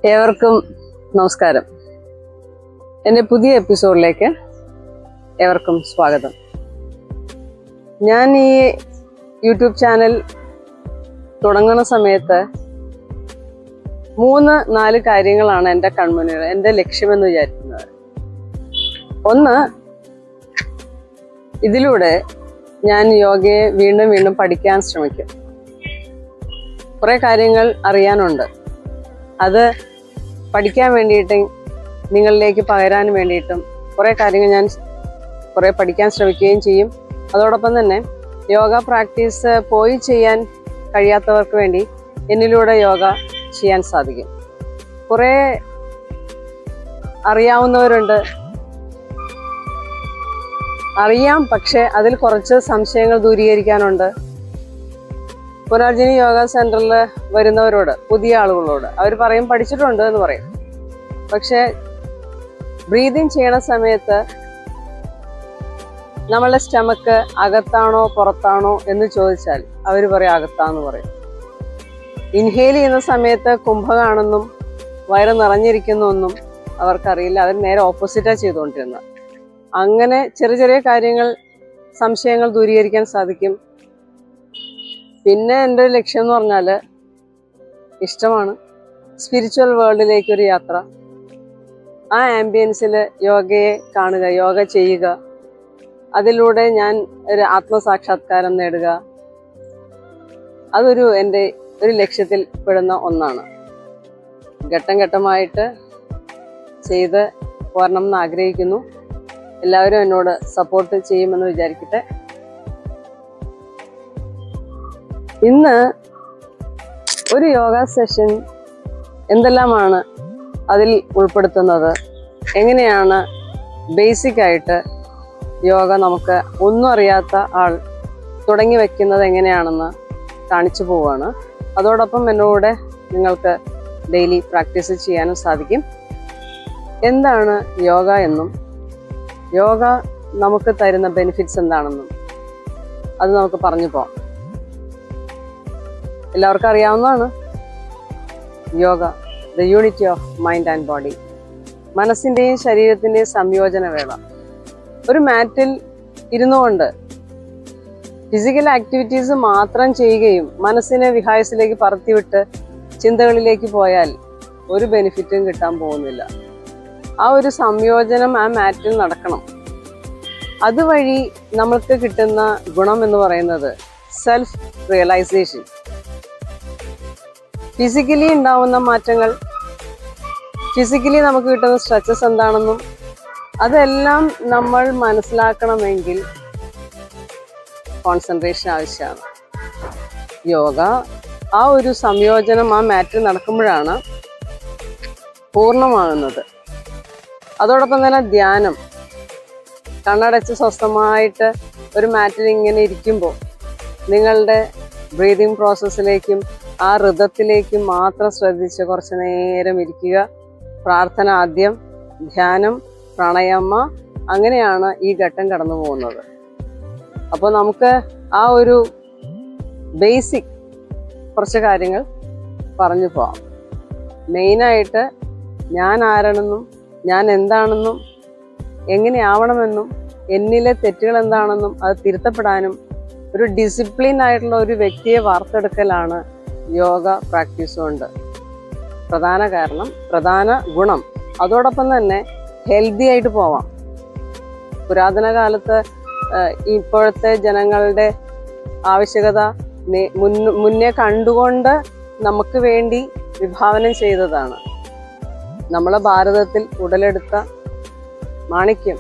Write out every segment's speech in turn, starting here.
ഏവർക്കും നമസ്കാരം. എൻ്റെ പുതിയ എപ്പിസോഡിലേക്ക് ഏവർക്കും സ്വാഗതം. ഞാൻ ഈ യൂട്യൂബ് ചാനൽ തുടങ്ങുന്ന സമയത്ത് 3-4 കാര്യങ്ങളാണ് എൻ്റെ കൺമുന്നിൽ, എൻ്റെ ലക്ഷ്യമെന്ന് വിചാരിക്കുന്നത്. ഒന്ന്, ഇതിലൂടെ ഞാൻ യോഗയെ വീണ്ടും വീണ്ടും പഠിക്കാൻ ശ്രമിക്കും. കുറേ കാര്യങ്ങൾ അറിയാനുണ്ട്. അത് പഠിക്കാൻ വേണ്ടിയിട്ടും നിങ്ങളിലേക്ക് പകരാൻ വേണ്ടിയിട്ടും കുറേ കാര്യങ്ങൾ ഞാൻ പഠിക്കാൻ ശ്രമിക്കുകയും ചെയ്യും. അതോടൊപ്പം തന്നെ യോഗ പ്രാക്ടീസ് പോയി ചെയ്യാൻ കഴിയാത്തവർക്ക് വേണ്ടി എന്നിലൂടെ യോഗ ചെയ്യാൻ സാധിക്കും. കുറേ അറിയാവുന്നവരുണ്ട്, അറിയാം, പക്ഷെ അതിൽ കുറച്ച് സംശയങ്ങൾ ദൂരീകരിക്കാനുണ്ട്. പുനർജനി യോഗ സെന്ററിൽ വരുന്നവരോട്, പുതിയ ആളുകളോട് അവർ പറയും പഠിച്ചിട്ടുണ്ട് എന്ന് പറയും. പക്ഷെ ബ്രീതിങ് ചെയ്യണ സമയത്ത് നമ്മളുടെ സ്റ്റമക്ക് അകത്താണോ പുറത്താണോ എന്ന് ചോദിച്ചാൽ അവർ പറയും അകത്താന്ന് പറയും. ഇൻഹേൽ ചെയ്യുന്ന സമയത്ത് കുംഭകാണെന്നും വയറ് നിറഞ്ഞിരിക്കുന്നു എന്നും അവർക്കറിയില്ല. അവർ നേരെ ഓപ്പോസിറ്റാണ് ചെയ്തുകൊണ്ടിരുന്നത്. അങ്ങനെ ചെറിയ ചെറിയ കാര്യങ്ങൾ, സംശയങ്ങൾ ദൂരീകരിക്കാൻ സാധിക്കും. പിന്നെ എൻ്റെ ഒരു ലക്ഷ്യം എന്ന് പറഞ്ഞാൽ, ഇഷ്ടമാണ് സ്പിരിച്വൽ വേൾഡിലേക്കൊരു യാത്ര. ആ ആംബിയൻസിൽ യോഗയെ കാണുക, യോഗ ചെയ്യുക, അതിലൂടെ ഞാൻ ഒരു ആത്മസാക്ഷാത്കാരം നേടുക. അതൊരു എൻ്റെ ഒരു ലക്ഷ്യത്തിൽ പെടുന്ന ഒന്നാണ്. ഘട്ടം ഘട്ടമായിട്ട് ചെയ്ത് പോരണം എന്ന് ആഗ്രഹിക്കുന്നു. എല്ലാവരും എന്നോട് സപ്പോർട്ട് ചെയ്യുമെന്ന് വിചാരിക്കട്ടെ. ഇന്ന് ഒരു യോഗ സെഷൻ എന്തെല്ലാമാണ് അതിൽ ഉൾപ്പെടുത്തുന്നത്, എങ്ങനെയാണ് ബേസിക് ആയിട്ട് യോഗ നമുക്ക് ഒന്നും അറിയാത്ത ആൾ തുടങ്ങി വെക്കുന്നത് എങ്ങനെയാണെന്ന് കാണിച്ചു പോവുകയാണ്. അതോടൊപ്പം എന്നോട് നിങ്ങൾക്ക് ഡെയിലി പ്രാക്ടീസ് ചെയ്യാനും സാധിക്കും. എന്താണ് യോഗ എന്നും യോഗ നമുക്ക് തരുന്ന ബെനിഫിറ്റ്സ് എന്താണെന്നും അത് നമുക്ക് പറഞ്ഞു പോകാം. എല്ലാവർക്കും അറിയാവുന്നതാണ് yoga, the unity of mind and body. മനസ്സിൻ്റെയും ശരീരത്തിൻ്റെയും സംയോജന വേള. ഒരു മാറ്റിൽ ഇരുന്നുകൊണ്ട് ഫിസിക്കൽ ആക്ടിവിറ്റീസ് മാത്രം ചെയ്യുകയും മനസ്സിനെ വിഹായസിലേക്ക് പറത്തിവിട്ട് ചിന്തകളിലേക്ക് പോയാൽ ഒരു ബെനിഫിറ്റും കിട്ടാൻ പോകുന്നില്ല. ആ ഒരു സംയോജനം ആ മാറ്റിൽ നടക്കണം. അതുവഴി നമ്മൾക്ക് കിട്ടുന്ന ഗുണം എന്ന് പറയുന്നത് സെൽഫ് റിയലൈസേഷൻ. ഫിസിക്കലി ഉണ്ടാവുന്ന മാറ്റങ്ങൾ, ഫിസിക്കലി നമുക്ക് കിട്ടുന്ന സ്ട്രെച്ചസ് എന്താണെന്നും അതെല്ലാം നമ്മൾ മനസ്സിലാക്കണമെങ്കിൽ കോൺസെൻട്രേഷൻ ആവശ്യമാണ്. യോഗ ആ ഒരു സംയോജനം ആ മാറ്റിൽ നടക്കുമ്പോഴാണ് പൂർണ്ണമാകുന്നത്. അതോടൊപ്പം തന്നെ ധ്യാനം, കണ്ണടച്ച് സ്വസ്ഥമായിട്ട് ഒരു മാറ്റിൽ ഇങ്ങനെ ഇരിക്കുമ്പോൾ നിങ്ങളുടെ ബ്രീതിങ് പ്രോസസ്സിലേക്കും ആ ഋതത്തിലേക്കും മാത്രം ശ്രദ്ധിച്ച് കുറച്ച് നേരം ഇരിക്കുക. പ്രാർത്ഥന ആദ്യം, ധ്യാനം, പ്രാണായാമ, അങ്ങനെയാണ് ഈ ഘട്ടം കടന്നു പോകുന്നത്. അപ്പോൾ നമുക്ക് ആ ഒരു ബേസിക് കുറച്ച് കാര്യങ്ങൾ പറഞ്ഞു പോവാം. മെയിനായിട്ട് ഞാൻ ആരാണെന്നും ഞാൻ എന്താണെന്നും എങ്ങനെയാവണമെന്നും എന്നിലെ തെറ്റുകൾ എന്താണെന്നും അത് തിരുത്തപ്പെടാനും ഒരു ഡിസിപ്ലിൻ ആയിട്ടുള്ള ഒരു വ്യക്തിയെ വാർത്തെടുക്കലാണ് യോഗ പ്രാക്ടീസ് കൊണ്ട് പ്രധാന ഗുണം. അതോടൊപ്പം തന്നെ ഹെൽത്തി ആയിട്ട് പോവാം. പുരാതന കാലത്ത് ഇപ്പോഴത്തെ ജനങ്ങളുടെ ആവശ്യകത മുന്നേ കണ്ടുകൊണ്ട് നമുക്ക് വേണ്ടി വിഭാവനം ചെയ്തതാണ്. നമ്മളെ ഭാരതത്തിൽ ഉടലെടുത്ത മാണിക്യം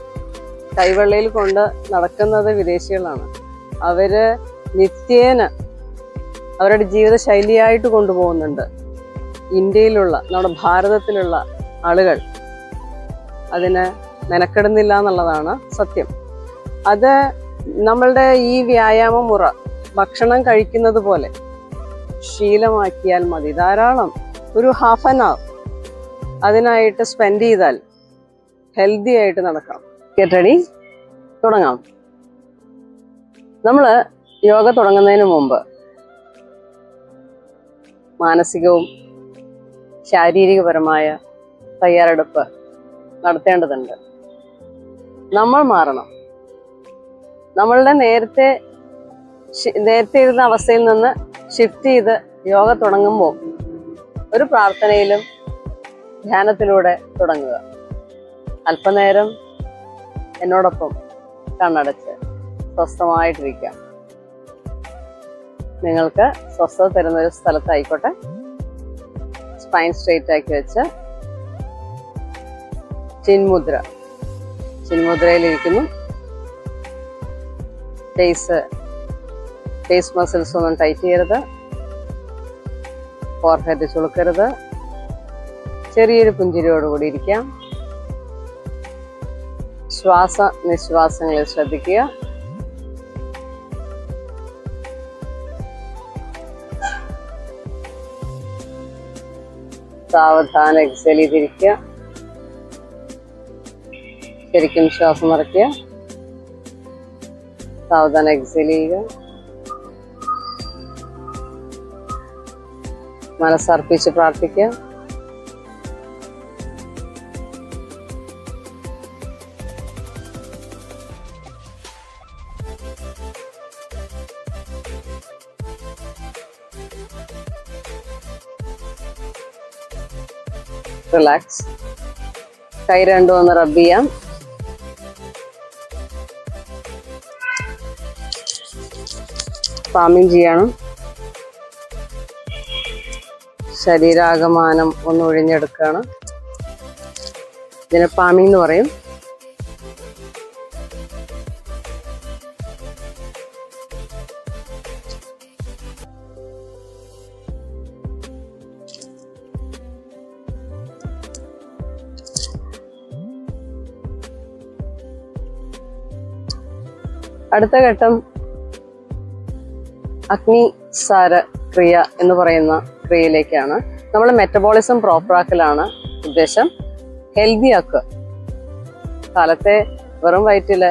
കൈവെള്ളയിൽ കൊണ്ട് നടക്കുന്നത് വിദേശികളാണ്. അവര് നിത്യേന അവരുടെ ജീവിത ശൈലിയായിട്ട് കൊണ്ടുപോകുന്നുണ്ട്. ഇന്ത്യയിലുള്ള, നമ്മുടെ ഭാരതത്തിലുള്ള ആളുകൾ അതിന് മെനക്കെടുന്നില്ല എന്നുള്ളതാണ് സത്യം. അത് നമ്മളുടെ ഈ വ്യായാമ മുറ ഭക്ഷണം കഴിക്കുന്നത് പോലെ ശീലമാക്കിയാൽ മതി. ധാരാളം ഒരു ഹാഫ് ആൻ അവർ അതിനായിട്ട് സ്പെൻഡ് ചെയ്താൽ ഹെൽത്തി ആയിട്ട് നടക്കാം. ഗെറ്റ് റെഡി, തുടങ്ങാം. നമ്മൾ യോഗ തുടങ്ങുന്നതിന് മുമ്പ് മാനസികവും ശാരീരികപരമായ തയ്യാറെടുപ്പ് നടത്തേണ്ടതുണ്ട്. നമ്മൾ മാറണം. നമ്മളുടെ നേരത്തെ ഇരുന്ന അവസ്ഥയിൽ നിന്ന് ഷിഫ്റ്റ് ചെയ്ത് യോഗ തുടങ്ങുമ്പോൾ ഒരു പ്രാർത്ഥനയിലും ധ്യാനത്തിലൂടെ തുടങ്ങുക. അല്പനേരം എന്നോടൊപ്പം കണ്ണടച്ച് സ്വസ്ഥമായിട്ടിരിക്കാം. നിങ്ങൾക്ക് സ്വസ്ഥത തരുന്ന ഒരു സ്ഥലത്തായിക്കോട്ടെ. സ്പൈൻ സ്ട്രെയിറ്റ് ആക്കി വെച്ച് ചിന്മുദ്രയിലിരിക്കുന്നു. ഫേസ് മസിൽസ് ഒന്നും ടൈറ്റ് ചെയ്യരുത്. ഫോർഹെഡ് ചുളുക്കരുത്. ചെറിയൊരു പുഞ്ചിരിയോടുകൂടി ഇരിക്കാം. ശ്വാസ നിശ്വാസങ്ങളിൽ ശ്രദ്ധിക്കുക. സാവധാനം എക്സേൽ ചെയ്തിരിക്കുക. ശരിക്കും ശ്വാസം നിറയ്ക്കുക. സാവധാനം എക്സേൽ ചെയ്യുക. മനസ്സർപ്പിച്ച് പ്രാർത്ഥിക്കുക. റിലാക്സ്. കൈ രണ്ടും ഒന്ന് റബ്ബ് ചെയ്യാം. പാമിങ് ചെയ്യണം. ശരീരാകമാനം ഒന്ന് ഒഴിഞ്ഞെടുക്കുകയാണ്. ഇതിന് പാമിങ് എന്ന് പറയും. അടുത്ത ഘട്ടം അഗ്നിസാര ക്രിയ എന്ന് പറയുന്ന ക്രിയയിലേക്കാണ്. നമ്മൾ മെറ്റബോളിസം പ്രോപ്പറാക്കലാണ് ഉദ്ദേശം. ഹെൽത്തി ആക്കുക. കാലത്തെ വെറും വയറ്റില്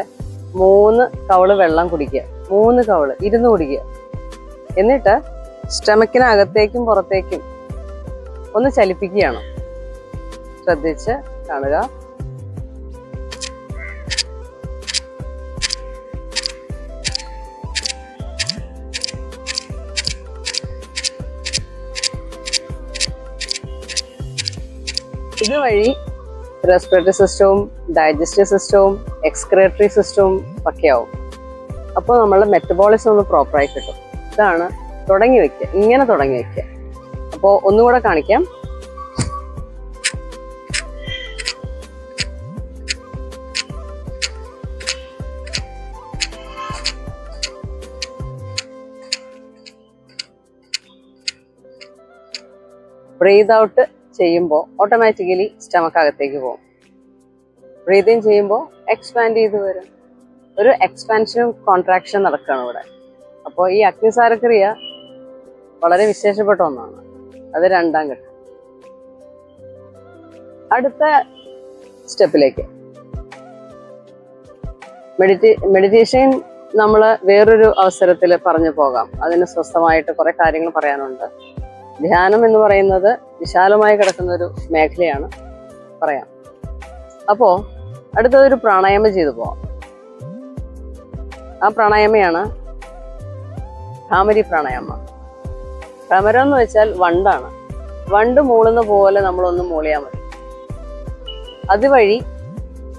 3 കവള് വെള്ളം കുടിക്കുക. 3 കവള് ഇരുന്ന് കുടിക്കുക. എന്നിട്ട് സ്റ്റമക്കിനകത്തേക്കും പുറത്തേക്കും ഒന്ന് ചലിപ്പിക്കുകയാണ്. ശ്രദ്ധിച്ച് കാണുക. ഇതുവഴി റെസ്പിറേറ്ററി സിസ്റ്റവും ഡൈജസ്റ്റീവ് സിസ്റ്റവും എക്സ്ക്രിയേറ്ററി സിസ്റ്റവും ഒക്കെ ആവും. അപ്പോൾ നമ്മളുടെ മെറ്റബോളിസം ഒന്ന് പ്രോപ്പറായി കിട്ടും. ഇതാണ് തുടങ്ങി വെക്കുക. ഇങ്ങനെ തുടങ്ങി വെക്കുക. അപ്പോൾ ഒന്നുകൂടെ കാണിക്കാം. ബ്രീത്ത് ഔട്ട് ചെയ്യുമ്പോൾ ഓട്ടോമാറ്റിക്കലി സ്റ്റമക്ക് അകത്തേക്ക് പോകും. ബ്രീത്ത് ഇൻ ചെയ്യുമ്പോൾ എക്സ്പാൻഡ് ചെയ്ത് വരും. ഒരു എക്സ്പാൻഷനും കോൺട്രാക്ഷൻ നടക്കുകയാണ് ഇവിടെ. അപ്പോൾ ഈ അഗ്നിസാരക്രിയ വളരെ വിശേഷപ്പെട്ട ഒന്നാണ്. അത് 2ാം ഘട്ടം. അടുത്ത സ്റ്റെപ്പിലേക്ക് മെഡിറ്റേഷൻ നമ്മൾ വേറൊരു അവസരത്തിൽ പറഞ്ഞു പോകാം. അതിന് സ്വസ്ഥമായിട്ട് കുറെ കാര്യങ്ങൾ പറയാനുണ്ട്. ധ്യാനം എന്ന് പറയുന്നത് വിശാലമായി കിടക്കുന്ന ഒരു മേഖലയാണ്, പറയാം. അപ്പോ അടുത്തതൊരു പ്രാണായാമം ചെയ്തു പോവാം. ആ പ്രാണായാമയാണ് ഭ്രാമരി പ്രാണായാമ. ഭ്രമരം എന്ന് വെച്ചാൽ വണ്ടാണ്. വണ്ട് മൂളുന്ന പോലെ നമ്മളൊന്ന് മൂളിയാൽ മതി. അതുവഴി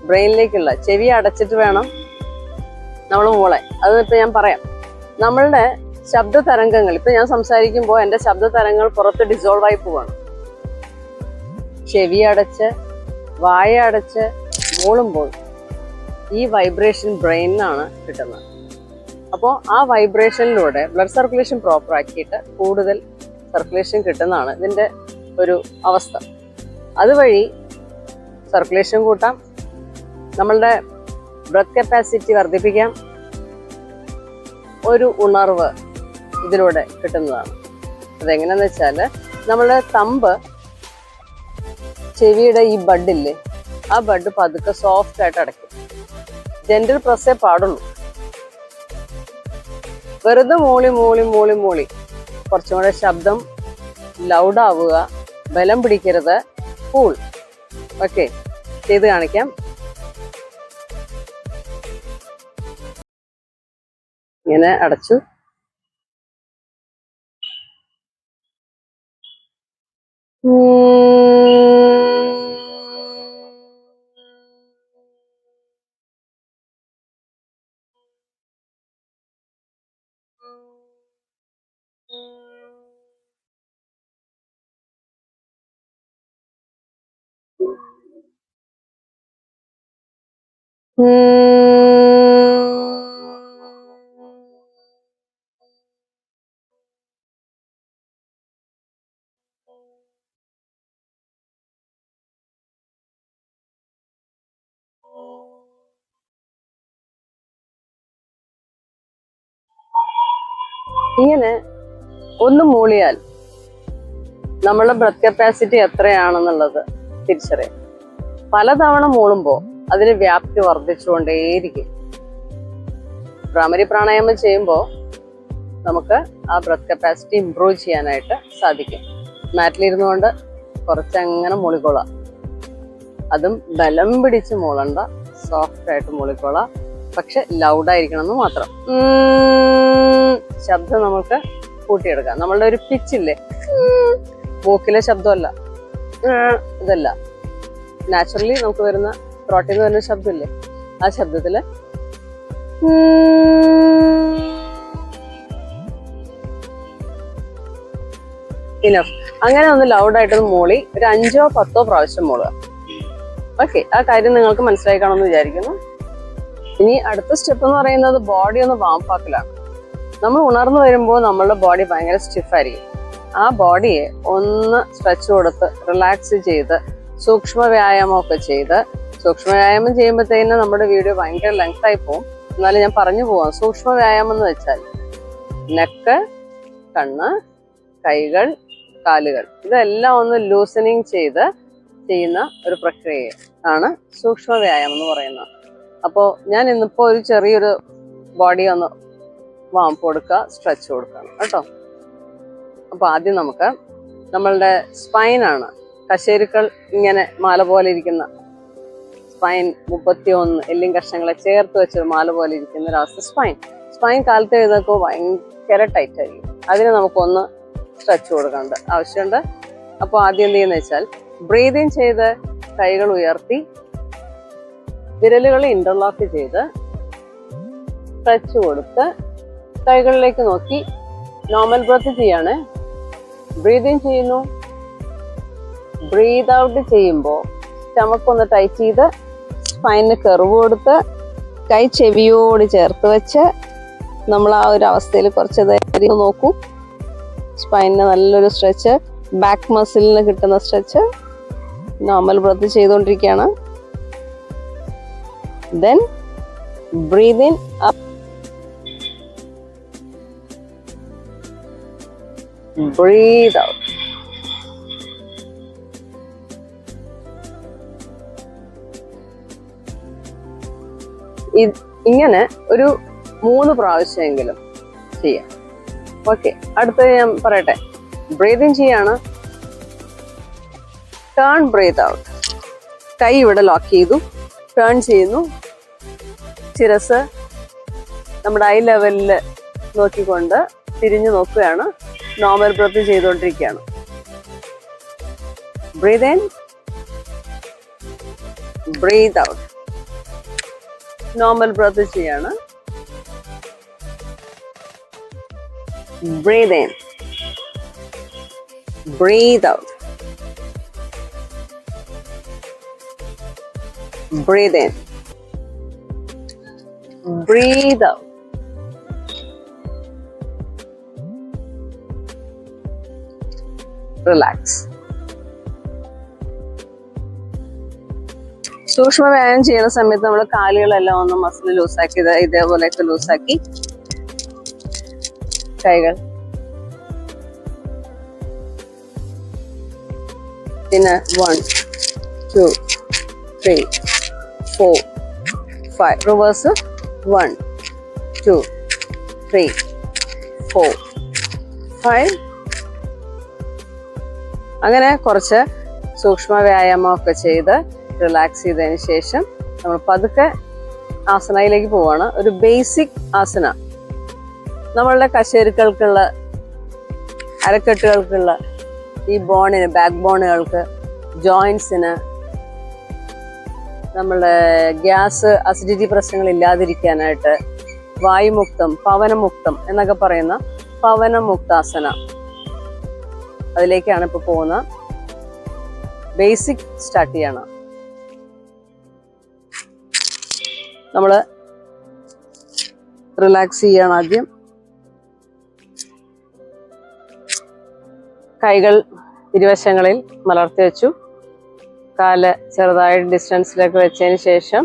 ബ്രെയിനിലേക്കുള്ള ചെവി അടച്ചിട്ട് വേണം നമ്മൾ മൂളെ. അതിപ്പോ ഞാൻ പറയാം. നമ്മളുടെ ശബ്ദ തരംഗങ്ങൾ, ഇപ്പൊ ഞാൻ സംസാരിക്കുമ്പോൾ എൻ്റെ ശബ്ദ തരംഗങ്ങൾ പുറത്ത് ഡിസോൾവ് ആയി പോവാണ്. ചെവി അടച്ച് വായ അടച്ച് മൂളുമ്പോൾ ഈ വൈബ്രേഷൻ ബ്രെയിനിനാണ് കിട്ടുന്നത്. അപ്പോൾ ആ വൈബ്രേഷനിലൂടെ ബ്ലഡ് സർക്കുലേഷൻ പ്രോപ്പർ ആക്കിയിട്ട് കൂടുതൽ സർക്കുലേഷൻ കിട്ടുന്നതാണ് ഇതിൻ്റെ ഒരു അവസ്ഥ. അതുവഴി സർക്കുലേഷൻ കൂട്ടാം, നമ്മളുടെ ബ്രെത്ത് കപ്പാസിറ്റി വർദ്ധിപ്പിക്കാം, ഒരു ഉണർവ് ഇതിലൂടെ കിട്ടുന്നതാണ്. അതെങ്ങനെയാന്ന് വെച്ചാൽ നമ്മളുടെ തമ്പ് ചെവിയുടെ ഈ ബഡില്ലേ, ആ ബഡ് പതുക്കെ സോഫ്റ്റ് ആയിട്ട് അടയ്ക്കും. ജെന്റിൽ പ്രസ്സേ പാടുള്ളൂ. വെറുതെ മൂളി മൂളി മൂളി മൂളി കുറച്ചും കൂടെ ശബ്ദം ലൗഡാവുക, ബലം പിടിക്കരുത്, കൂൾ. ഓക്കെ, ചെയ്ത് കാണിക്കാം. ഇങ്ങനെ അടച്ചു. ഇങ്ങനെ ഒന്ന് മൂളിയാൽ നമ്മളുടെ ബ്രത്ത് കപ്പാസിറ്റി എത്രയാണെന്നുള്ളത് തിരിച്ചറിയാം. പലതവണ മൂളുമ്പോൾ അതിന് വ്യാപ്തി വർദ്ധിച്ചുകൊണ്ടേയിരിക്കും. ഭ്രാമരി പ്രാണായാമം ചെയ്യുമ്പോൾ നമുക്ക് ആ ബ്രത്ത് കപ്പാസിറ്റി ഇംപ്രൂവ് ചെയ്യാനായിട്ട് സാധിക്കും. മാറ്റിലിരുന്നു കൊണ്ട് കുറച്ചങ്ങനെ മൂളിക്കൊള്ളാം. അതും ബലം പിടിച്ച് മൂളണ്ട, സോഫ്റ്റ് ആയിട്ട് മൂളിക്കൊള്ളാം. പക്ഷെ ലൗഡായിരിക്കണം എന്ന് മാത്രം. ശബ്ദം നമുക്ക് കൂട്ടിയെടുക്കാം. നമ്മളുടെ ഒരു പിച്ചില്ലേ, മൂക്കിലെ ശബ്ദമല്ല, ഇതല്ല, നാച്ചുറലി നമുക്ക് വരുന്ന ത്രോട്ടിൽ നിന്ന് വരുന്ന ശബ്ദമില്ലേ, ആ ശബ്ദത്തില് ഇനഫ്. അങ്ങനെ ഒന്ന് ലൗഡായിട്ടൊന്ന് മൂളി ഒരു 5 or 10 പ്രാവശ്യം മൂളുക. ഓക്കെ, ആ കാര്യം നിങ്ങൾക്ക് മനസ്സിലായി കാണുമെന്ന് വിചാരിക്കുന്നു. ഇനി അടുത്ത സ്റ്റെപ്പ് എന്ന് പറയുന്നത് ബോഡി ഒന്ന് വാംപാക്കലാണ്. നമ്മൾ ഉണർന്നു വരുമ്പോൾ നമ്മളുടെ ബോഡി ഭയങ്കര സ്റ്റിഫായിരിക്കും. ആ ബോഡിയെ ഒന്ന് സ്ട്രെച്ച് കൊടുത്ത് റിലാക്സ് ചെയ്ത് സൂക്ഷ്മ വ്യായാമമൊക്കെ ചെയ്ത്, സൂക്ഷ്മ വ്യായാമം ചെയ്യുമ്പോഴത്തേന് നമ്മുടെ വീഡിയോ ഭയങ്കര ലെങ്ത് ആയി പോകും. എന്നാലും ഞാൻ പറഞ്ഞു പോവാം. സൂക്ഷ്മ വ്യായാമം എന്ന് വെച്ചാൽ നെക്ക്, കണ്ണ്, കൈകൾ, കാലുകൾ, ഇതെല്ലാം ഒന്ന് ലൂസനിങ് ചെയ്ത് ചെയ്യുന്ന ഒരു പ്രക്രിയ ആണ് സൂക്ഷ്മ വ്യായാമം എന്ന് പറയുന്നത്. അപ്പോൾ ഞാൻ ഇന്നിപ്പോൾ ഒരു ചെറിയൊരു ബോഡി ഒന്ന് വാംപ് കൊടുക്കുക, സ്ട്രെച്ച് കൊടുക്കുകയാണ് കേട്ടോ. അപ്പോൾ ആദ്യം നമുക്ക് നമ്മളുടെ സ്പൈനാണ്, കശേരുക്കൾ ഇങ്ങനെ മാല പോലെ ഇരിക്കുന്ന സ്പൈൻ, 31 എല്ലും കഷ്ണങ്ങളെ ചേർത്ത് വെച്ചൊരു മാല പോലെ ഇരിക്കുന്ന ഒരവസ്ഥ സ്പൈൻ കാലത്ത് എഴുതൊക്കെ ഭയങ്കര ടൈറ്റ് ആയിരിക്കും. അതിന് നമുക്കൊന്ന് സ്ട്രെച്ച് കൊടുക്കേണ്ട ആവശ്യമുണ്ട്. അപ്പോൾ ആദ്യം എന്ത് ചെയ്യുന്നത് വെച്ചാൽ ബ്രീതിങ് ചെയ്ത് കൈകൾ ഉയർത്തി വിരലുകൾ ഇന്റർലോക്ക് ചെയ്ത് സ്ട്രെച്ച് കൊടുത്ത് കൈകളിലേക്ക് നോക്കി നോർമൽ ബ്രത്ത് ചെയ്യാണ്. ബ്രീതിങ് ചെയ്യുന്നു. ബ്രീത് ഔട്ട് ചെയ്യുമ്പോൾ സ്റ്റമക്ക് ഒന്ന് ടൈറ്റ് ചെയ്ത് സ്പൈനിന് കർവ് കൊടുത്ത് കൈ ചെവിയോട് ചേർത്ത് വെച്ച് നമ്മൾ ആ ഒരു അവസ്ഥയിൽ കുറച്ച് നേരം നോക്കൂ. സ്പൈനിന് നല്ലൊരു സ്ട്രെച്ച്, ബാക്ക് മസിലിന് കിട്ടുന്ന സ്ട്രെച്ച്. നോർമൽ ബ്രത്ത് ചെയ്തുകൊണ്ടിരിക്കുകയാണ്. Then breathe in up, breathe out. ഇങ്ങനെ ഒരു 3 പ്രാവശ്യമെങ്കിലും ചെയ്യാം. ഓക്കെ, അടുത്തത് ഞാൻ പറയട്ടെ. ബ്രീതിങ് ചെയ്യാണ്. Turn breath out. കൈ ഇവിടെ ലോക്ക് ചെയ്തു, ടേൺ ചെയ്യുന്നു. ശിരസ് നമ്മുടെ ഐ ലെവലിൽ നോക്കിക്കൊണ്ട് തിരിഞ്ഞു നോക്കുകയാണ്. നോർമൽ ബ്രത്ത് ചെയ്തുകൊണ്ടിരിക്കുകയാണ്. Breathe in, breathe out. Normal breath ചെയ്യാണ്. Breathe in, breathe out. Breathe in, breathe out. Relax. സൂക്ഷ്മ വ്യായാമം ചെയ്യുന്ന സമയത്ത് നമ്മൾ കാലുകളെല്ലാം ഒന്ന് മസിൽ ലൂസാക്കി ഇതേപോലെയൊക്കെ ലൂസാക്കി കൈകൾ, പിന്നെ 1 2 3 4 5 റിവേഴ്സ് 1 2 3 4 5. അങ്ങനെ കുറച്ച് സൂക്ഷ്മ വ്യായാമമൊക്കെ ചെയ്ത് റിലാക്സ് ചെയ്തതിന് ശേഷം നമ്മൾ പതുക്കെ ആസനയിലേക്ക് പോവാണ്. ഒരു ബേസിക് ആസന. നമ്മളുടെ കശേരുക്കൾക്കുള്ള, അരക്കെട്ടുകൾക്കുള്ള, ഈ ബോണിന്, ബാക്ക് ബോണുകൾക്ക്, ജോയിൻസിന്, നമ്മളുടെ ഗ്യാസ് അസിഡിറ്റി പ്രശ്നങ്ങൾ ഇല്ലാതിരിക്കാനായിട്ട് വായുമുക്തം, പവനമുക്തം എന്നൊക്കെ പറയുന്ന പവനമുക്താസന, അതിലേക്കാണ് ഇപ്പോൾ പോകുന്ന. ബേസിക് സ്റ്റാർട്ട് ചെയ്യണം. നമ്മൾ റിലാക്സ് ചെയ്യണം. ആദ്യം കൈകൾ ഇരുവശങ്ങളിൽ മലർത്തി വെച്ചു. കാല് ചെറുതായി ഡിസ്റ്റൻസിലേക്ക് വെച്ചതിന് ശേഷം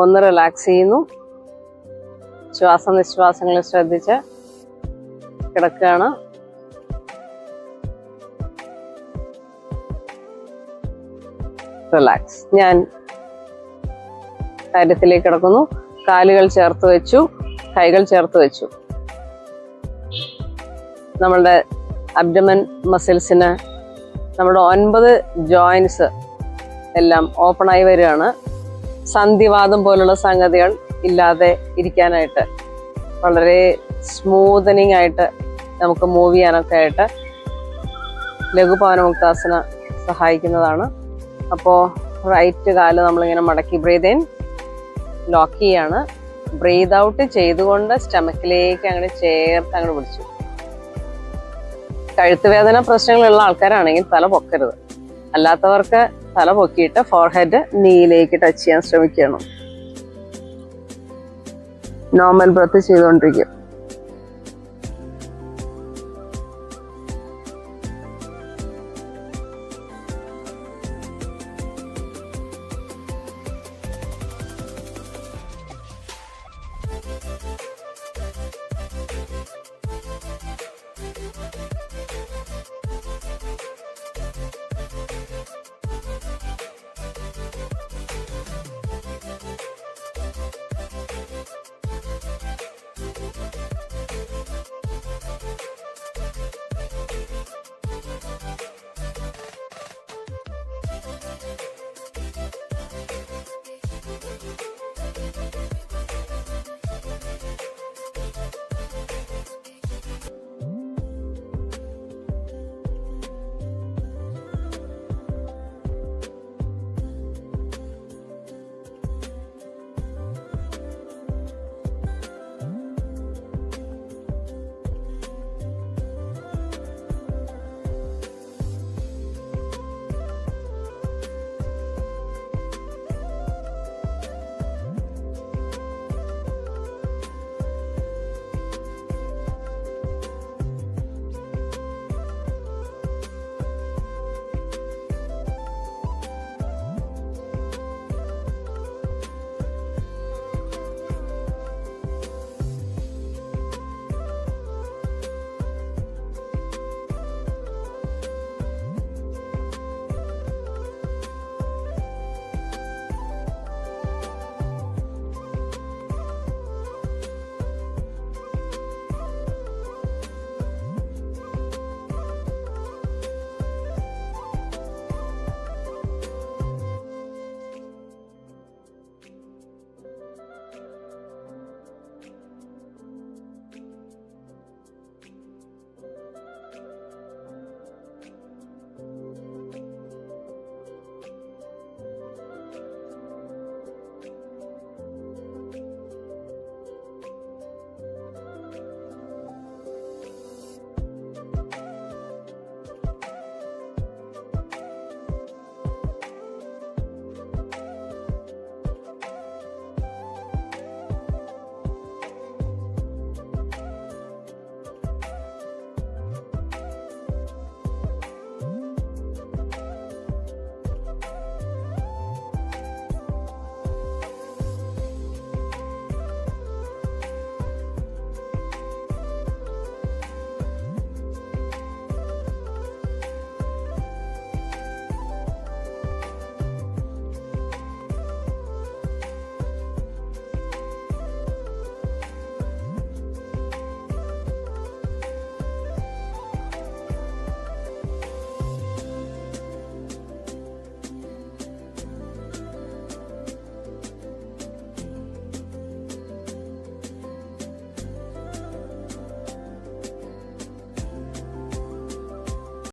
ഒന്ന് റിലാക്സ് ചെയ്യുന്നു. ശ്വാസ നിശ്വാസങ്ങൾ ശ്രദ്ധിച്ച് കിടക്കുകയാണ്. റിലാക്സ്. ഞാൻ കാര്യത്തിലേക്ക് കിടക്കുന്നു. കാലുകൾ ചേർത്ത് വെച്ചു, കൈകൾ ചേർത്ത് വെച്ചു. നമ്മളുടെ അബ്ഡമൻ മസിൽസിന്, നമ്മുടെ 9 ജോയിൻസ് എല്ലാം ഓപ്പണായി വരികയാണ്. സന്ധിവാദം പോലുള്ള സംഗതികൾ ഇല്ലാതെ ഇരിക്കാനായിട്ട്, വളരെ സ്മൂതനിങ് ആയിട്ട് നമുക്ക് മൂവ് ചെയ്യാനൊക്കെ ആയിട്ട് ലഘുപവനമുക്താസന സഹായിക്കുന്നതാണ്. അപ്പോൾ റൈറ്റ് കാല് നമ്മളിങ്ങനെ മടക്കി ബ്രീത് ഇൻ, ലോക്ക് ചെയ്യാണ്. ബ്രീത് ഔട്ട് ചെയ്തുകൊണ്ട് സ്റ്റമക്കിലേക്ക് അങ്ങനെ ചേർത്ത് അങ്ങോട്ട് പിടിച്ചു. കഴുത്ത് വേദന പ്രശ്നങ്ങളുള്ള ആൾക്കാരാണെങ്കിൽ തല പൊക്കരുത്. അല്ലാത്തവർക്ക് തല പൊക്കിയിട്ട് ഫോർഹെഡ് നീയിലേക്ക് ടച്ച് ചെയ്യാൻ ശ്രമിക്കണം. നോർമൽ ബ്രത്ത് ചെയ്തുകൊണ്ടിരിക്കും.